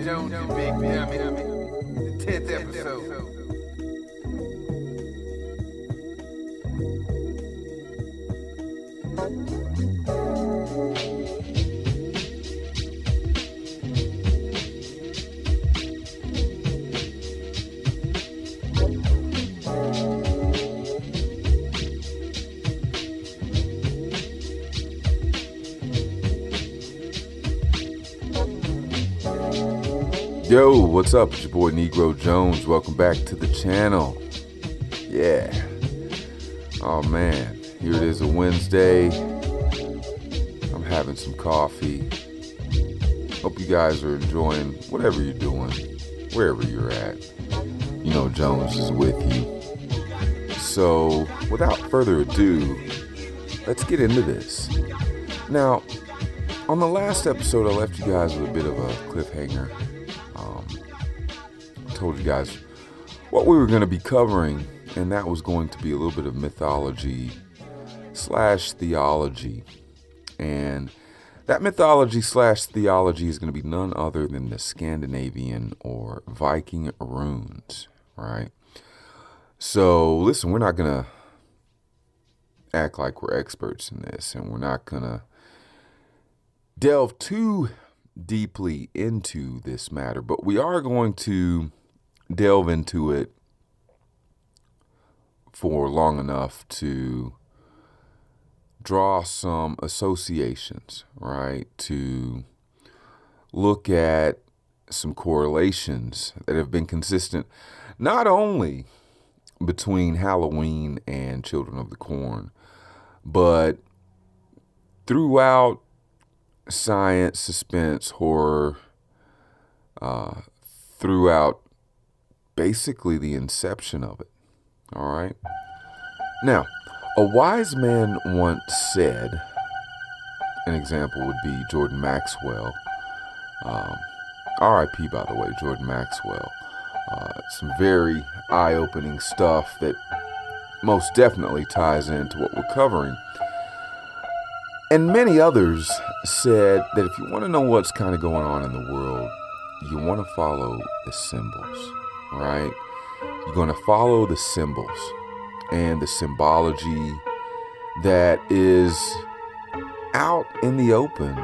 Jones and Big Dummy. The 10th episode. Yo, what's up? It's your boy Negro Jones. Welcome back to the channel. Yeah. Oh man, here it is, a Wednesday. I'm having some coffee. Hope you guys are enjoying whatever you're doing, wherever you're at. You know Jones is with you. So, without further ado, let's get into this. Now, on the last episode, I left you guys with a bit of a cliffhanger. Told you guys what we were going to be covering, and that was going to be a little bit of mythology / theology. And that mythology / theology is going to be none other than the Scandinavian or Viking runes, right? So listen, we're not going to act like we're experts in this, and we're not going to delve too deeply into this matter, but we are going to delve into it for long enough to draw some associations, right? To look at some correlations that have been consistent, not only between Halloween and Children of the Corn, but throughout science, suspense, horror, throughout basically the inception of it. All right. Now, a wise man once said, an example would be Jordan Maxwell. R.I.P. by the way, Jordan Maxwell. Some very eye-opening stuff that most definitely ties into what we're covering. And many others said that if you want to know what's kind of going on in the world, you want to follow the symbols, right? You're going to follow the symbols and the symbology that is out in the open,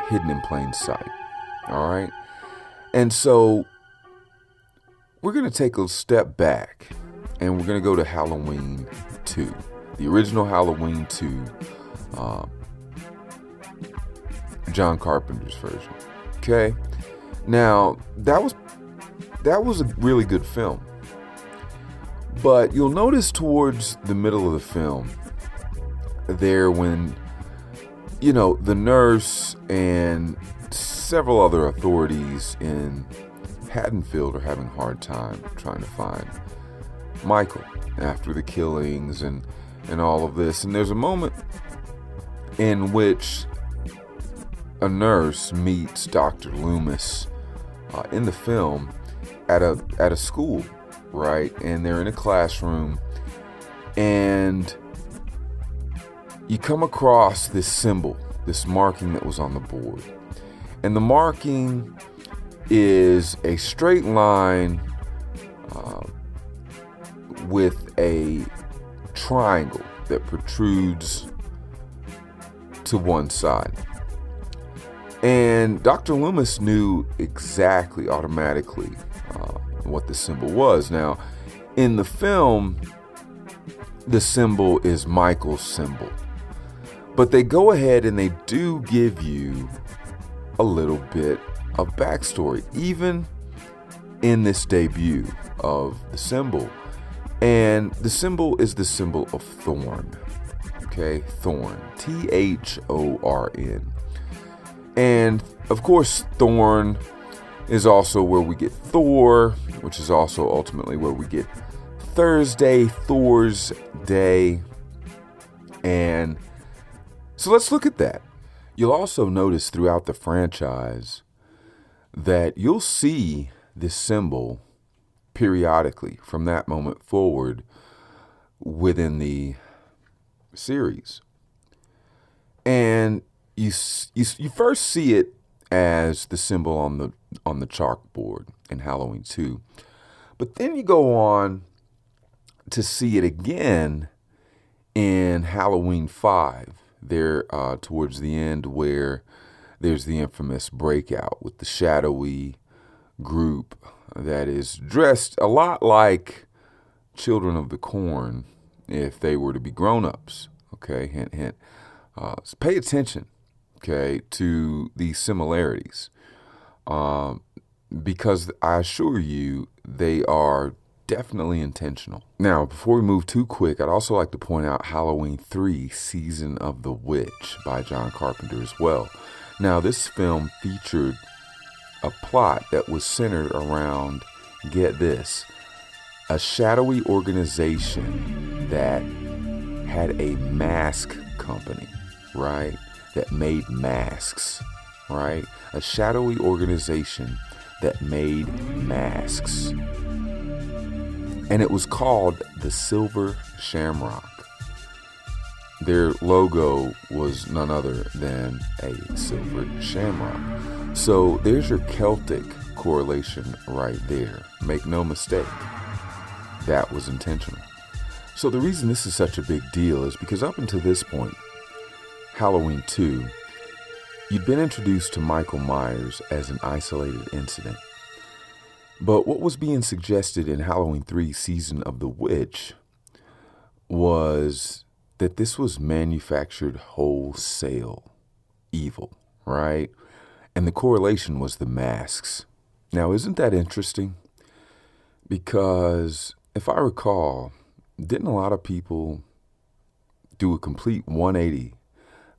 hidden in plain sight, all right? And so we're going to take a step back and we're going to go to Halloween 2. The original Halloween 2, John Carpenter's version. Okay, now that was a really good film, but you'll notice towards the middle of the film, there when the nurse and several other authorities in Haddonfield are having a hard time trying to find Michael after the killings and all of this. And there's a moment in which a nurse meets Dr. Loomis in the film at a school, right? And they're in a classroom, and you come across this symbol, this marking that was on the board. And the marking is a straight line with a triangle that protrudes to one side. And Dr. Loomis knew exactly automatically what the symbol was. Now, in the film, the symbol is Michael's symbol. But they go ahead and they do give you a little bit of backstory, even in this debut of the symbol. And the symbol is the symbol of Thorn. Okay, Thorn. Thorn. And of course, Thorn is also where we get Thor, which is also ultimately where we get Thursday, Thor's Day. And so let's look at that. You'll also notice throughout the franchise that you'll see this symbol periodically from that moment forward within the series. And you first see it as the symbol on the chalkboard in Halloween 2. But then you go on to see it again in Halloween 5, there towards the end, where there's the infamous breakout with the shadowy group that is dressed a lot like Children of the Corn if they were to be grown-ups. Okay, hint, hint. So pay attention, okay, to these similarities, because I assure you they are definitely intentional. Now, before we move too quick, I'd also like to point out Halloween 3, Season of the Witch by John Carpenter as well. Now, this film featured a plot that was centered around, get this, a shadowy organization that had a mask company, right? That made masks, right? A shadowy organization that made masks. And it was called the Silver Shamrock. Their logo was none other than a silver shamrock. So there's your Celtic correlation right there. Make no mistake, that was intentional. So the reason this is such a big deal is because up until this point, Halloween 2, you'd been introduced to Michael Myers as an isolated incident. But what was being suggested in Halloween 3, Season of the Witch, was that this was manufactured wholesale evil, right? And the correlation was the masks. Now, isn't that interesting? Because if I recall, didn't a lot of people do a complete 180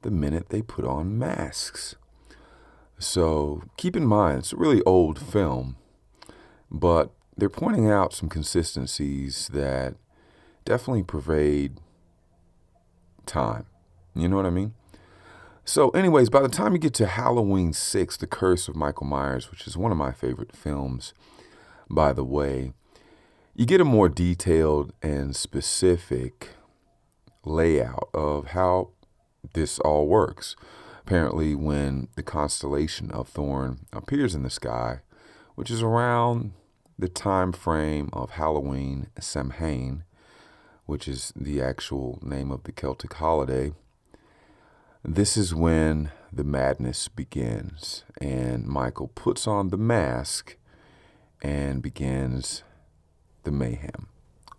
the minute they put on masks? So keep in mind, it's a really old film, but they're pointing out some consistencies that definitely pervade time. You know what I mean? So anyways, by the time you get to Halloween 6, The Curse of Michael Myers, which is one of my favorite films, by the way, you get a more detailed and specific layout of how this all works. Apparently, when the constellation of Thorn appears in the sky, which is around the time frame of Halloween Samhain, which is the actual name of the Celtic holiday, this is when the madness begins, and Michael puts on the mask and begins the mayhem.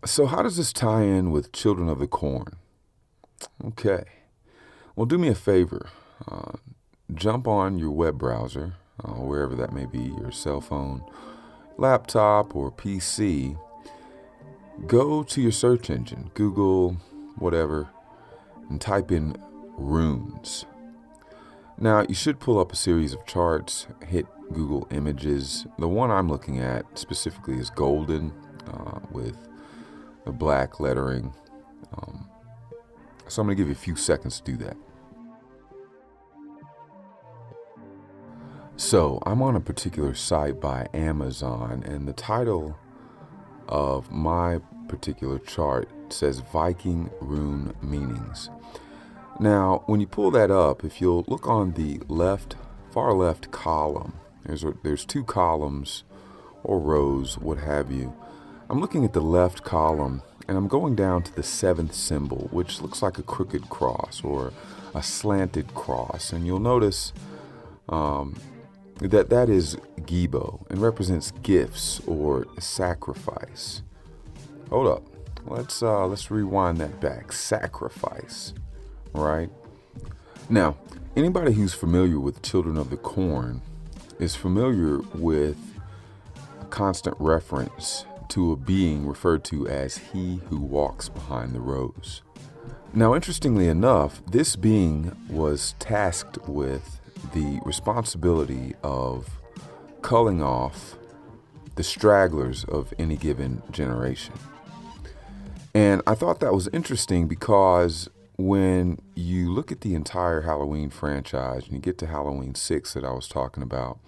So how does this tie in with Children of the Corn? Okay, well, do me a favor. Jump on your web browser, wherever that may be, your cell phone, laptop, or PC. Go to your search engine, Google, whatever, and type in runes. Now, you should pull up a series of charts, hit Google Images. The one I'm looking at specifically is golden with the black lettering. So I'm going to give you a few seconds to do that. So I'm on a particular site by Amazon, and the title of my particular chart says Viking Rune Meanings. Now, when you pull that up, if you'll look on the far left column, there's two columns or rows, what have you. I'm looking at the left column, and I'm going down to the seventh symbol, which looks like a crooked cross or a slanted cross. And you'll notice that is Gibo and represents gifts or sacrifice. Hold up. Let's rewind that back. Sacrifice, right? Now, anybody who's familiar with Children of the Corn is familiar with a constant reference to a being referred to as he who walks behind the rose. Now, interestingly enough, this being was tasked with the responsibility of culling off the stragglers of any given generation. And I thought that was interesting because when you look at the entire Halloween franchise and you get to Halloween 6 that I was talking about,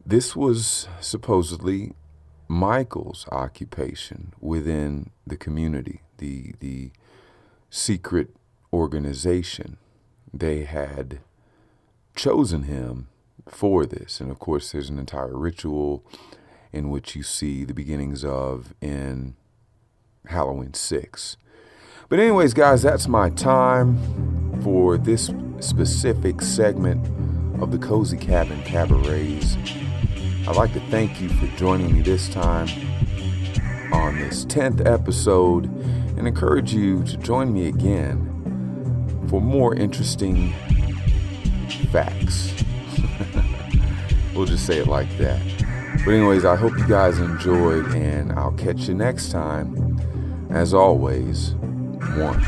this was supposedly Michael's occupation within the community, the secret organization. They had chosen him for this. And of course, there's an entire ritual in which you see the beginnings of in Halloween 6. But anyways, guys, that's my time for this specific segment of the Cozy Cabin Cabarets. I'd like to thank you for joining me this time on this 10th episode and encourage you to join me again for more interesting facts. We'll just say it like that. But anyways, I hope you guys enjoyed, and I'll catch you next time. As always, one.